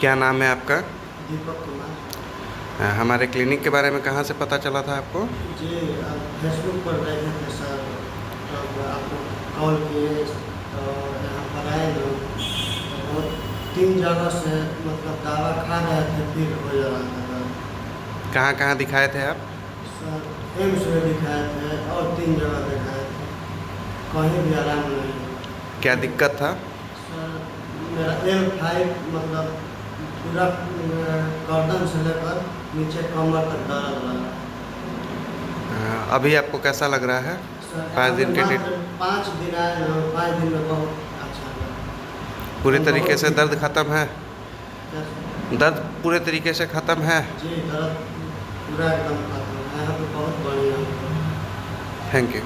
क्या नाम है आपका? दीपक कुमार। हमारे क्लिनिक के बारे में कहाँ से पता चला था आपको? जी, आप फेसबुक पर देखे थे सर, तब आपको कॉल किए तो यहाँ पर आए लोग तो बहुत 3 जगह से मतलब दवा खा रहे थे, फिर हो जा रहा था कहाँ कहाँ दिखाए थे आप? सर। एम्स में दिखाए थे और 3 जगह दिखाए थे, कहीं भी आराम नहीं। क्या दिक्कत था? सर, मेरा L5 मतलब पूरा गर्दन से लेकर नीचे कमर तक दर्द लगा। अभी आपको कैसा लग रहा है? सर, 5 यहाँ पे दिन के डेट मात्र 5 दिन आए हैं, 5 दिन में बहुत अच्छा लगा। पूरे हम तरीके बहुत से दर्द ख़त्म है? क्या- दर्द पूरे तरीके से ख़त्म है? जी, दर्द पूरा एकदम खत्म है, यहाँ पे बहुत बढ़िया है। Thank you.